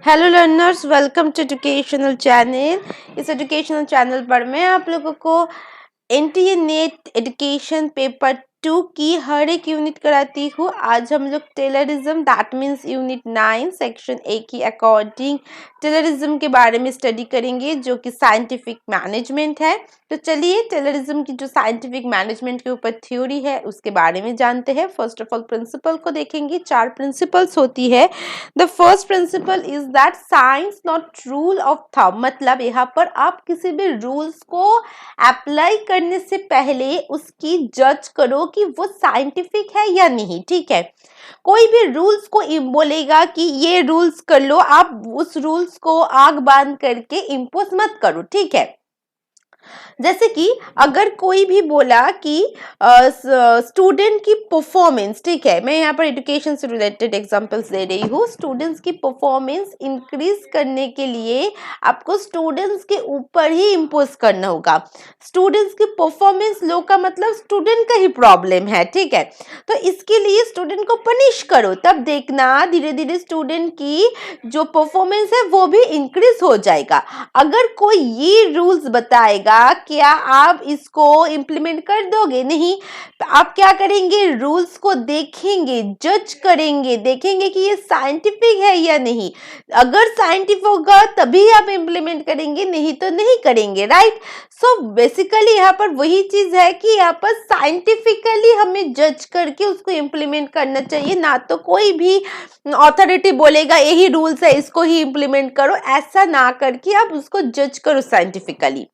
Hello learners, welcome to educational channel. इस educational channel पर मैं आप लोगों को एनटीए नेट एजुकेशन पेपर 2 की हर एक यूनिट कराती हूँ। आज हम लोग Taylorism that means unit 9 section A की अकॉर्डिंग टेलरिज्म के बारे में स्टडी करेंगे, जो कि साइंटिफिक मैनेजमेंट है। तो चलिए टेलरिज्म की जो साइंटिफिक मैनेजमेंट के ऊपर थ्योरी है उसके बारे में जानते हैं। फर्स्ट ऑफ ऑल प्रिंसिपल को देखेंगे। 4 प्रिंसिपल्स होती है। The first principle is that science not rule of thumb, मतलब यहाँ पर आप किसी भी रूल्स को अप्लाई करने से पहले उसकी जज करो कि वो साइंटिफिक है या नहीं। ठीक है, कोई भी रूल्स को बोलेगा कि ये रूल्स कर लो, आप उस रूल्स को आग बांध करके इम्पोज मत करो। ठीक है, जैसे कि अगर कोई भी बोला कि स्टूडेंट की परफॉर्मेंस, ठीक है, मैं यहाँ पर एजुकेशन से रिलेटेड एग्जांपल्स दे रही हूँ। स्टूडेंट्स की परफॉर्मेंस इंक्रीज करने के लिए आपको स्टूडेंट्स के ऊपर ही इम्पोज करना होगा। स्टूडेंट्स की परफॉर्मेंस लो का मतलब स्टूडेंट का ही प्रॉब्लम है। ठीक है, तो इसके लिए स्टूडेंट को पनिश करो, तब देखना धीरे धीरे स्टूडेंट की जो परफॉर्मेंस है वो भी इंक्रीज हो जाएगा। अगर कोई ये रूल्स बताएगा, क्या आप इसको इम्प्लीमेंट कर दोगे? नहीं। आप क्या करेंगे? रूल्स को देखेंगे, जज करेंगे, देखेंगे कि ये साइंटिफिक है या नहीं। अगर साइंटिफिक होगा तभी आप इम्प्लीमेंट करेंगे, नहीं तो नहीं करेंगे। राइट। सो बेसिकली यहाँ पर वही चीज है कि यहाँ पर साइंटिफिकली हमें जज करके उसको इम्प्लीमेंट करना चाहिए, ना तो कोई भी अथॉरिटी बोलेगा यही रूल्स है इसको ही इम्प्लीमेंट करो, ऐसा ना करके आप उसको जज करो साइंटिफिकली।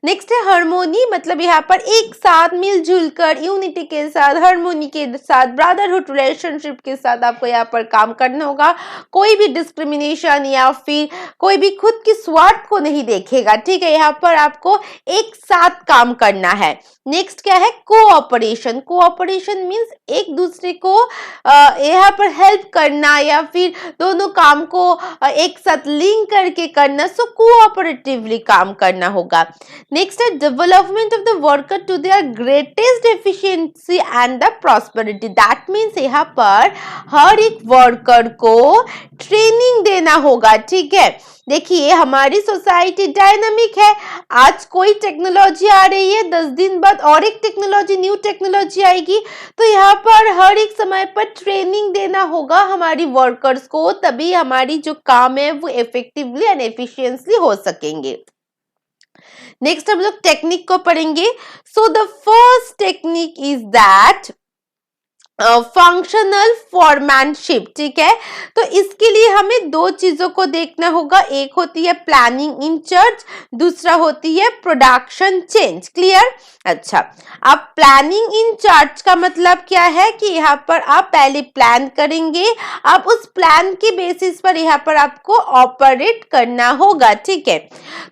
नेक्स्ट है हार्मोनी, मतलब यहाँ पर एक साथ मिलजुल कर यूनिटी के साथ, हार्मोनी के साथ, ब्रदरहुड रिलेशनशिप के साथ आपको यहाँ पर काम करना होगा। कोई भी डिस्क्रिमिनेशन या फिर कोई भी खुद की स्वार्थ को नहीं देखेगा। ठीक है, यहाँ पर आपको एक साथ काम करना है। नेक्स्ट क्या है? कोऑपरेशन। कोऑपरेशन मीन्स एक दूसरे को यहाँ पर हेल्प करना या फिर दोनों काम को एक साथ लिंक करके करना। सो कोऑपरेटिवली काम करना होगा। नेक्स्ट है development of the worker to their greatest efficiency and the prosperity. That means यहाँ पर हर एक वर्कर को ट्रेनिंग देना होगा। ठीक है, देखिए हमारी सोसाइटी डायनामिक है। आज कोई टेक्नोलॉजी आ रही है, 10 दिन बाद और एक टेक्नोलॉजी, न्यू टेक्नोलॉजी आएगी। तो यहाँ पर हर एक समय पर ट्रेनिंग देना होगा हमारी वर्कर्स को, तभी हमारी जो काम है वो इफेक्टिवली एंड एफिशिएंटली हो सकेंगे। नेक्स्ट हम लोग टेक्निक को पढ़ेंगे। So the first technique is that functional foremanship. ठीक है, तो इसके लिए हमें दो चीजों को देखना होगा। एक होती है प्लानिंग इन चार्ज, दूसरा होती है प्रोडक्शन चेंज। क्लियर? अच्छा, अब प्लानिंग इन चार्ज का मतलब क्या है कि यहाँ पर आप पहले प्लान करेंगे, आप उस प्लान के बेसिस पर यहाँ पर आपको ऑपरेट करना होगा। ठीक है,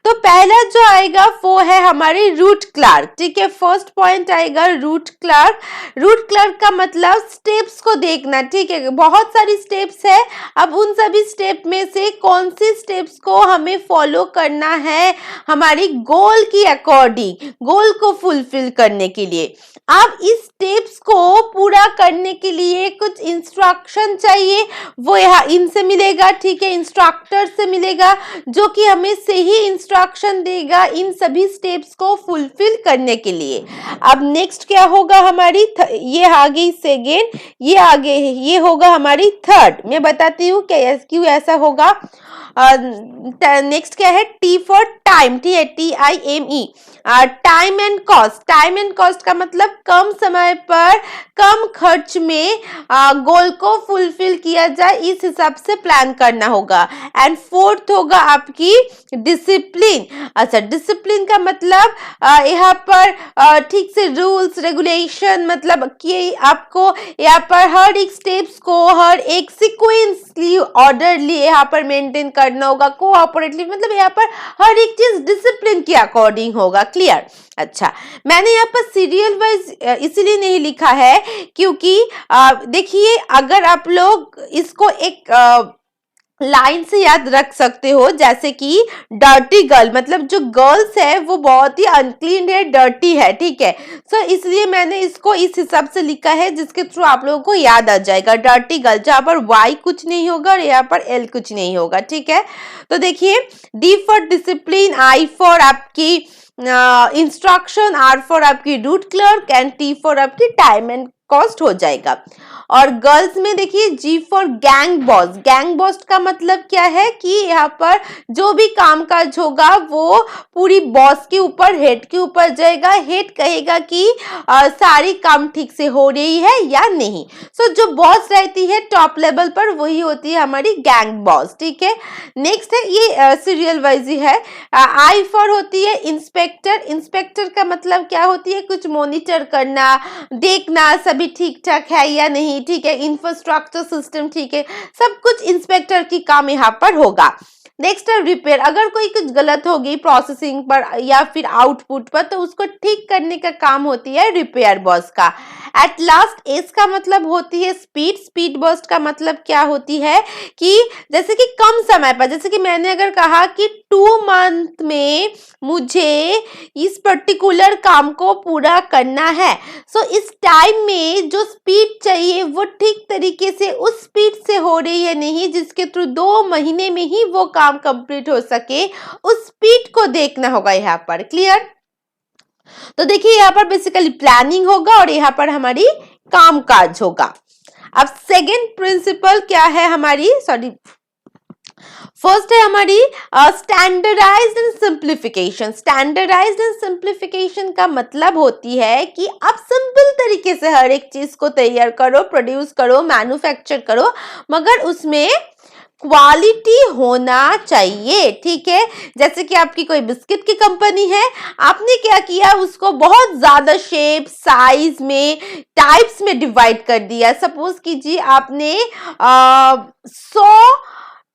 तो पहला जो आएगा वो है हमारे रूट क्लर्क। ठीक है, फर्स्ट पॉइंट आएगा रूट क्लर्क। रूट क्लर्क का मतलब स्टेप्स को देखना। ठीक है, बहुत सारी स्टेप्स है, अब उन सभी स्टेप में से कौन सी स्टेप्स को हमें फॉलो करना है हमारी गोल की अकॉर्डिंग, गोल को फुलफिल करने के लिए। अब इस स्टेप्स को पूरा करने के लिए कुछ इंस्ट्रक्शन चाहिए, वो यहाँ इनसे मिलेगा। ठीक है, इंस्ट्रक्टर से मिलेगा जो कि हमें सही इंस्ट्रक्शन देगा इन सभी स्टेप्स को फुलफिल करने के लिए। अब नेक्स्ट क्या होगा हमारी, ये आगे सेकेंड, ये आगे, ये होगा हमारी थर्ड। मैं बताती हूँ क्यों ऐसा होगा। नेक्स्ट क्या है? T for time. ठीक है, TIME, time and cost. Time and cost का मतलब कम समय पर कम खर्च में गोल को फुलफिल किया जाए, इस हिसाब से प्लान करना होगा। एंड फोर्थ होगा आपकी डिसिप्लिन। अच्छा, डिसिप्लिन का मतलब यहाँ पर ठीक से रूल्स रेगुलेशन, मतलब कि आपको यहाँ पर हर एक स्टेप्स को हर एक सीक्वेंसली ऑर्डरली यहाँ पर मेंटेन करना होगा। कोऑपरेटिव मतलब यहाँ पर हर एक चीज डिसिप्लिन के अकॉर्डिंग होगा। क्लियर? अच्छा, मैंने यहाँ पर सीरियल वाइज इसीलिए नहीं लिखा है क्योंकि देखिए अगर आप लोग इसको एक लाइन से याद रख सकते हो, जैसे कि डर्टी गर्ल, मतलब जो गर्ल्स है वो बहुत ही अनक्लीन है, डर्टी है, ठीक है। सो इसलिए मैंने इसको इस हिसाब से लिखा है जिसके थ्रू आप लोगों को याद आ जाएगा, डर्टी गर्ल, जहां पर वाई कुछ नहीं होगा और यहाँ पर एल कुछ नहीं होगा, ठीक है। तो देखिए, D for discipline, I for आपकी इंस्ट्रक्शन, आर फॉर आपकी route clerk and T for आपकी टाइम एंड कॉस्ट हो जाएगा। और गर्ल्स में देखिए, G for gang boss. Gang boss का मतलब क्या है कि यहाँ पर जो भी कामकाज होगा वो पूरी बॉस के ऊपर, हेड के ऊपर जाएगा। हेड कहेगा कि सारी काम ठीक से हो रही है या नहीं। सो जो बॉस रहती है टॉप लेवल पर, वही होती है हमारी गैंग बॉस, ठीक है। नेक्स्ट है, ये सीरियल वाइज ही है। आई फॉर होती है इंस्पेक्टर। इंस्पेक्टर का मतलब क्या होती है, कुछ मॉनिटर करना, देखना सभी ठीक ठाक है या नहीं, ठीक है, इंफ्रास्ट्रक्चर सिस्टम ठीक है, सब कुछ इंस्पेक्टर की काम यहाँ पर होगा। नेक्स्ट है रिपेयर। अगर कोई कुछ गलत हो गई प्रोसेसिंग पर या फिर आउटपुट पर, तो उसको ठीक करने का काम होती है रिपेयर बॉस का। एट लास्ट, एस का मतलब होती है स्पीड। स्पीड बर्स्ट का मतलब क्या होती है कि जैसे कि कम समय पर, जैसे कि मैंने अगर कहा कि 2 मंथ में मुझे इस पर्टिकुलर काम को पूरा करना है, सो इस टाइम में जो स्पीड चाहिए वो ठीक तरीके से उस स्पीड से हो रही है नहीं, जिसके थ्रू 2 महीने में ही वो काम कंप्लीट हो सके, उस स्पीड को देखना होगा यहाँ पर। क्लियर? तो देखिए, यहाँ पर बेसिकली प्लानिंग होगा और यहाँ पर हमारी कामकाज होगा। अब सेकेंड प्रिंसिपल क्या है हमारी, फर्स्ट है हमारी standardised and simplification. Standardised and simplification का मतलब होती है कि आप सिंपल तरीके से हर एक चीज को तैयार करो, प्रोड्यूस करो, मैन्युफैक्चर करो, मगर उसमें क्वालिटी होना चाहिए, ठीक है। जैसे कि आपकी कोई बिस्किट की कंपनी है, आपने क्या किया, उसको बहुत ज्यादा शेप, साइज में, टाइप्स में डिवाइड कर दिया। सपोज कीजिए आपने 100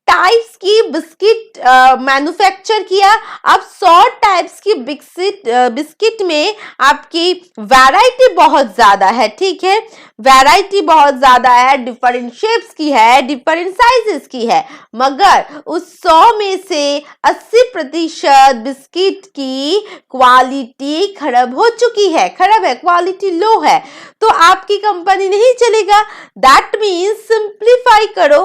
टाइप्स की बिस्किट मैन्युफैक्चर किया। अब 100 टाइप्स की बिस्किट में आपकी वैरायटी बहुत ज्यादा है, ठीक है, वैरायटी बहुत ज्यादा है, डिफरेंट शेप्स की है, डिफरेंट साइजेस की है, मगर उस 100 में से 80% बिस्किट की क्वालिटी खराब हो चुकी है, खराब है, क्वालिटी लो है, तो आपकी कंपनी नहीं चलेगा। दैट मीन्स सिंप्लीफाई करो,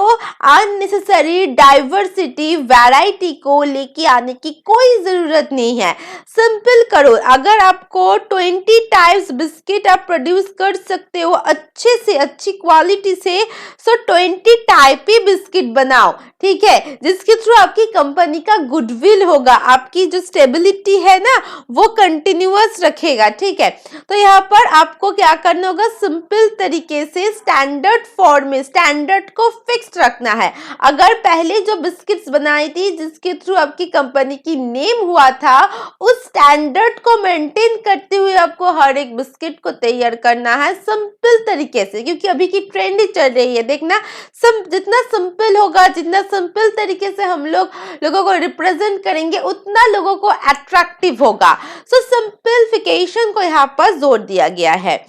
अननेसेसरी डाइवर्सिटी, वैरायटी को लेके आने की कोई जरूरत नहीं है, सिंपल करो। अगर आपको 20 टाइप्स बिस्किट आप प्रोड्यूस कर सकते हो अच्छे से, अच्छी क्वालिटी से, सो 20 टाइप ही बिस्किट बनाओ, ठीक है, जिसके थ्रू आपकी कंपनी का गुडविल होगा, आपकी जो स्टेबिलिटी है ना वो कंटिन्यूअस रखेगा, ठीक है। तो यहाँ पर आपको क्या करना होगा, सिंपल तरीके से स्टैंडर्ड फॉर्म में स्टैंडर्ड को फिक्स्ड रखना है। अगर पहले जो बिस्किट्स बनाई थी जिसके थ्रू आपकी कंपनी की नेम हुआ था, उस स्टैंडर्ड को मेंटेन करते हुए आपको हर एक बिस्किट को तैयार करना है सिंपल तरीके से, क्योंकि अभी की ट्रेंड ही चल रही है। देखना, जितना सिंपल होगा, जितना सिंपल तरीके से हम लोगों को रिप्रेजेंट करेंगे, उतना लोगों को अट्रैक्टिव होगा। सो सिंपलिफिकेशन को यहाँ पर जोर दिया गया है।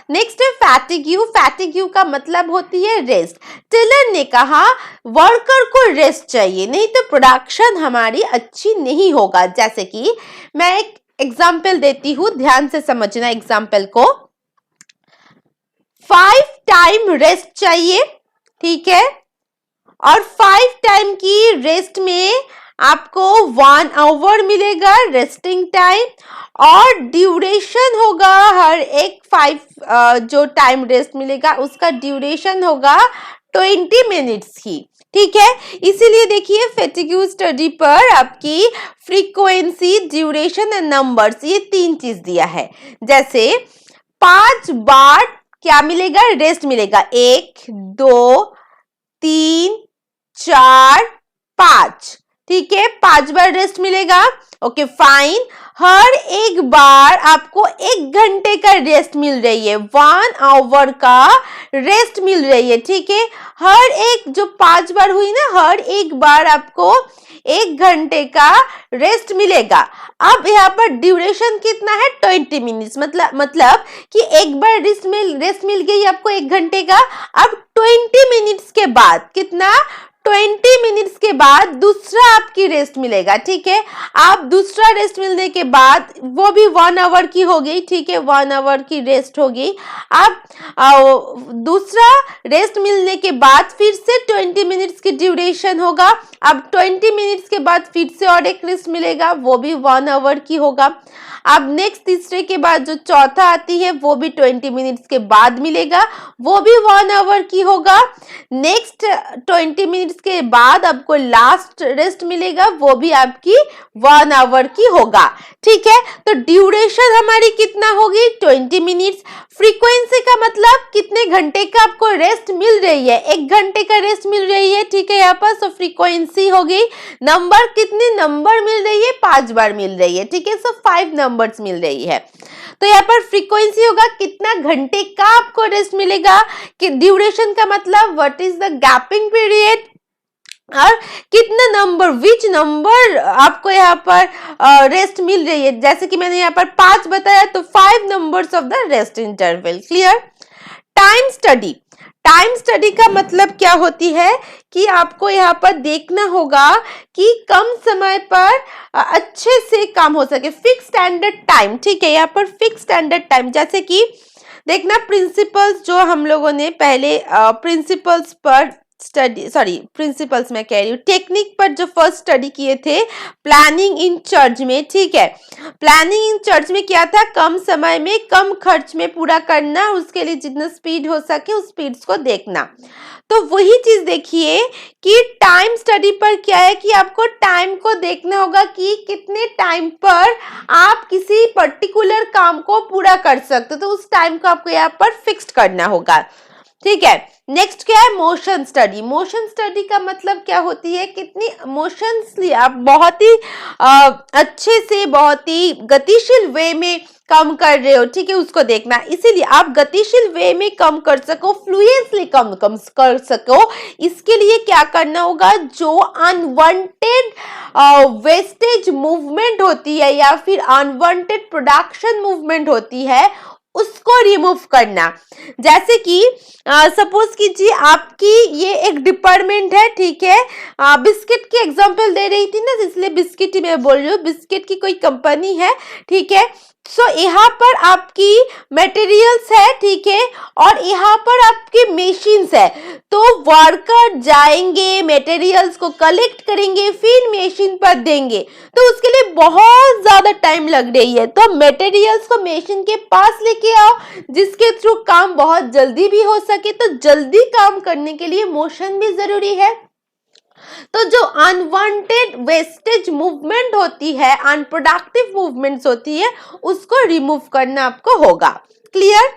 नेक्स्ट है फैटिग्यू। फैटिग्यू का मतलब होती है रेस्ट। टेलर ने कहा वर्कर को रेस्ट चाहिए, नहीं तो प्रोडक्शन हमारी अच्छी नहीं होगा। जैसे कि मैं एक एग्जाम्पल देती हूँ, ध्यान से समझना एग्जाम्पल को। 5 टाइम रेस्ट चाहिए, ठीक है, और 5 टाइम की रेस्ट में आपको 1 आवर मिलेगा रेस्टिंग टाइम, और ड्यूरेशन होगा हर एक 5 जो टाइम रेस्ट मिलेगा उसका ड्यूरेशन होगा 20 मिनट्स ही, ठीक है। इसीलिए देखिए फैटिग्यू स्टडी पर आपकी फ्रीक्वेंसी, ड्यूरेशन एंड नंबर्स, ये 3 चीज दिया है। जैसे 5 बार क्या मिलेगा, रेस्ट मिलेगा, 1 2 3 4 5, ठीक है, 5 बार रेस्ट मिलेगा। ओके फाइन, हर एक बार आपको 1 घंटे का रेस्ट मिल रही है, 1 आवर का रेस्ट मिल रही है, ठीक है। हर एक जो 5 बार हुई ना, हर एक बार आपको 1 घंटे का रेस्ट मिलेगा। अब यहाँ पर ड्यूरेशन कितना है, 20 मिनट्स, मतलब कि एक बार रेस्ट मिल गई आपको 1 घंटे का। अब 20 मिनट्स के बाद कितना, 20 मिनट्स के बाद दूसरा आपकी रेस्ट मिलेगा, ठीक है। आप दूसरा रेस्ट मिलने के बाद वो भी 1 आवर की हो गई, ठीक है, 1 आवर की रेस्ट होगी। आप दूसरा रेस्ट मिलने के बाद फिर से 20 मिनट्स की ड्यूरेशन होगा। अब 20 मिनट्स के बाद फिर से और एक रेस्ट मिलेगा, वो भी 1 आवर की होगा। अब नेक्स्ट तीसरे के बाद जो चौथा आती है वो भी 20 मिनट्स के बाद मिलेगा, वो भी 1 आवर की होगा। नेक्स्ट 20 मिनट्स के बाद आपको लास्ट रेस्ट मिलेगा, वो भी आपकी 1 आवर की होगा, ठीक है। तो ड्यूरेशन हमारी कितना होगी, 20 मिनट्स। फ्रीक्वेंसी का मतलब कितने घंटे का आपको रेस्ट मिल रही है, 1 घंटे का रेस्ट मिल रही है, ठीक है। यहाँ पर सो फ्रीक्वेंसी हो गई। नंबर, कितने नंबर मिल रही है, 5 बार मिल रही है, ठीक है। सो 5 नंबर्स मिल रही है। तो यहाँ पर फ्रीक्वेंसी होगा कितना घंटे का आपको रेस्ट मिलेगा, कि ड्यूरेशन का मतलब what is the gapping period, और कितना नंबर, विच नंबर आपको यहाँ पर रेस्ट मिल रही है। जैसे कि मैंने यहाँ पर 5 बताया तो 5 numbers of the rest interval. Clear. Time study, time study का मतलब क्या होती है कि आपको यहाँ पर देखना होगा कि कम समय पर अच्छे से काम हो सके, फिक्स स्टैंडर्ड टाइम, ठीक है। यहाँ पर फिक्स स्टैंडर्ड टाइम, जैसे कि देखना प्रिंसिपल्स जो हम लोगों ने पहले प्रिंसिपल्स पर स्टडी, सॉरी प्रिंसिपल्स मैं कह रही हूँ, टेक्निक पर जो फर्स्ट स्टडी किए थे प्लानिंग इन चर्च में, ठीक है। प्लानिंग इन चर्च में क्या था, कम समय में कम खर्च में पूरा करना, उसके लिए जितना स्पीड हो सके उस स्पीड्स को देखना। तो वही चीज देखिए कि टाइम स्टडी पर क्या है कि आपको टाइम को देखना होगा कि कितने टाइम पर आप किसी पर्टिकुलर काम को पूरा कर सकते हो, तो उस टाइम को आपको यहाँ पर फिक्स्ड करना होगा, ठीक है। नेक्स्ट क्या है, मोशन स्टडी। मोशन स्टडी का मतलब क्या होती है, कितनी मोशंस आप बहुत ही अच्छे से, बहुत ही गतिशील वे में कम कर रहे हो, ठीक है, उसको देखना। इसीलिए आप गतिशील वे में कम कर सको, फ्लुएंटली कम कर सको, इसके लिए क्या करना होगा, जो अनवांटेड वेस्टेज मूवमेंट होती है या फिर अनवांटेड प्रोडक्शन मूवमेंट होती है उसको रिमूव करना। जैसे कि सपोज कीजिए आपकी ये एक डिपार्टमेंट है, ठीक है, बिस्किट की एग्जांपल दे रही थी ना, इसलिए बिस्किट ही मैं बोल रही हूँ, बिस्किट की कोई कंपनी है, ठीक है। सो यहाँ पर आपकी मटेरियल्स है, ठीक है, और यहाँ पर आपकी मशीन्स है। तो वर्कर जाएंगे, मटेरियल्स को कलेक्ट करेंगे, फिर मशीन पर देंगे, तो उसके लिए बहुत ज्यादा टाइम लग रही है। तो मटेरियल्स को मशीन के पास लेके आओ, जिसके थ्रू काम बहुत जल्दी भी हो सके। तो जल्दी काम करने के लिए मोशन भी जरूरी है। तो जो अनवांटेड वेस्टेज मूवमेंट होती है, अनप्रोडक्टिव मूवमेंट्स होती है, उसको रिमूव करना आपको होगा। क्लियर।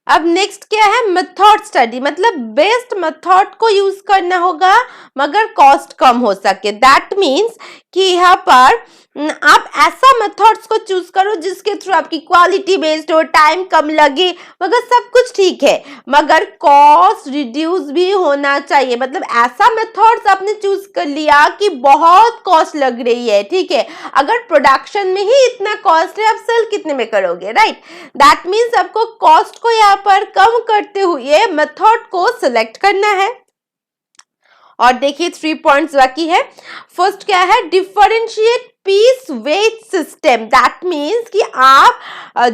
अब नेक्स्ट क्या है, मेथड स्टडी, मतलब बेस्ट मेथड को यूज करना होगा मगर कॉस्ट कम हो सके। दैट मीन्स कि यहाँ पर आप ऐसा मेथड्स को चूज करो जिसके थ्रू आपकी क्वालिटी बेस्ड हो, टाइम कम लगे, मगर सब कुछ ठीक है, मगर कॉस्ट रिड्यूस भी होना चाहिए। मतलब ऐसा मेथड्स आपने चूज कर लिया कि बहुत कॉस्ट लग रही है, ठीक है, अगर प्रोडक्शन में ही इतना कॉस्ट है, आप सेल कितने में करोगे, राइट। दैट मीन्स आपको कॉस्ट को यहाँ पर कम करते हुए मेथड को सिलेक्ट करना है। और देखिए 3 पॉइंट्स बाकी है। फर्स्ट क्या है, differentiate piece wage system. That means कि आप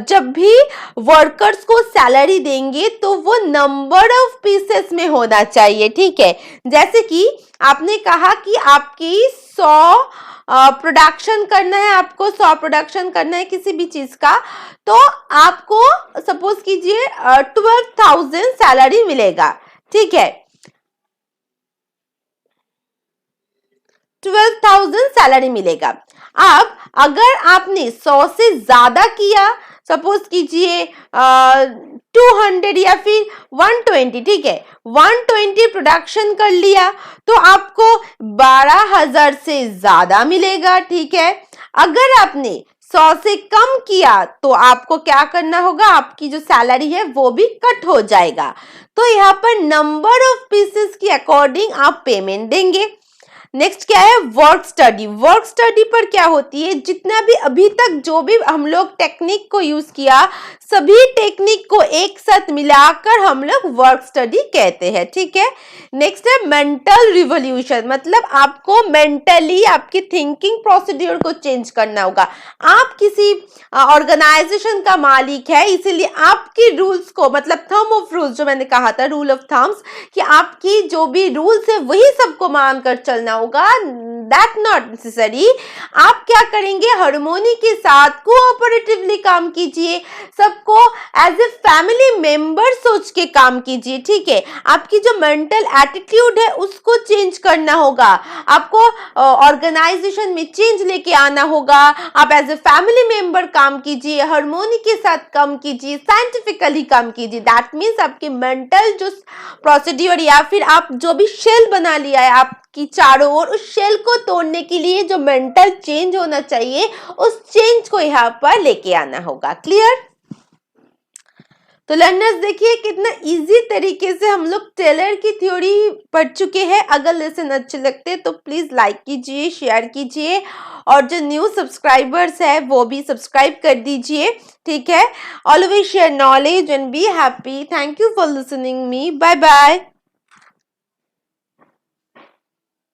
जब भी वर्कर्स को सैलरी देंगे तो वो नंबर ऑफ पीसेस में होना चाहिए, ठीक है। जैसे कि आपने कहा कि आपकी 100 प्रोडक्शन करना है, आपको 100 प्रोडक्शन करना है किसी भी चीज का, तो आपको सपोज कीजिए 12,000 सैलरी मिलेगा, ठीक है, 12,000 सैलरी मिलेगा। अब अगर आपने 100 से ज्यादा किया, सपोज कीजिए 200 या फिर 120, ठीक है, 120 प्रोडक्शन कर लिया तो आपको 12,000 से ज्यादा मिलेगा, ठीक है। अगर आपने 100 से कम किया तो आपको क्या करना होगा, आपकी जो सैलरी है वो भी कट हो जाएगा। तो यहाँ पर नंबर ऑफ पीसेस के अकॉर्डिंग आप पेमेंट देंगे। नेक्स्ट क्या है, वर्क स्टडी। वर्क स्टडी पर क्या होती है, जितना भी अभी तक जो भी हम लोग टेक्निक को यूज किया, सभी टेक्निक को एक साथ मिलाकर हम लोग वर्क स्टडी कहते हैं, ठीक है। नेक्स्ट है मेंटल रिवॉल्यूशन, मतलब आपको मेंटली आपकी थिंकिंग प्रोसीड्यूर को चेंज करना होगा। आप किसी ऑर्गेनाइजेशन का मालिक है, इसीलिए आपकी रूल्स को, मतलब थंब ऑफ रूल्स जो मैंने कहा था, रूल ऑफ थम्स, कि आपकी जो भी रूल्स है वही सबको मानकर चलना होगा। That not necessary. आप क्या करेंगे, हार्मोनी के साथ कोऑपरेटिवली काम कीजिए, सबको एज ए फैमिली मेंबर सोच के काम कीजिए, ठीक है। आपकी जो मेंटल एटीट्यूड है उसको चेंज करना होगा, आपको ऑर्गेनाइजेशन में चेंज लेके आना होगा। आप एज ए फैमिली मेंबर काम कीजिए, हार्मोनी के साथ काम कीजिए, साइंटिफिकली काम कीजिए। दैट मीन्स आपकी मेंटल जो प्रोसीड्यूर या फिर आप जो भी शेल बना लिया है आपकी चारों ओर, उस शेल को तोड़ने के लिए जो मेंटल चेंज होना चाहिए, उस चेंज को यहाँ पर लेके आना होगा। क्लियर? तो लर्नर्स देखिए कितना इजी तरीके से हम लोग टेलर की थ्योरी पढ़ चुके हैं। अगर लेसन अच्छे लगते तो प्लीज लाइक कीजिए, शेयर कीजिए, और जो न्यू सब्सक्राइबर्स है वो भी सब्सक्राइब कर दीजिए, ठीक है। Always share knowledge and be happy. Thank you for listening me. Bye bye.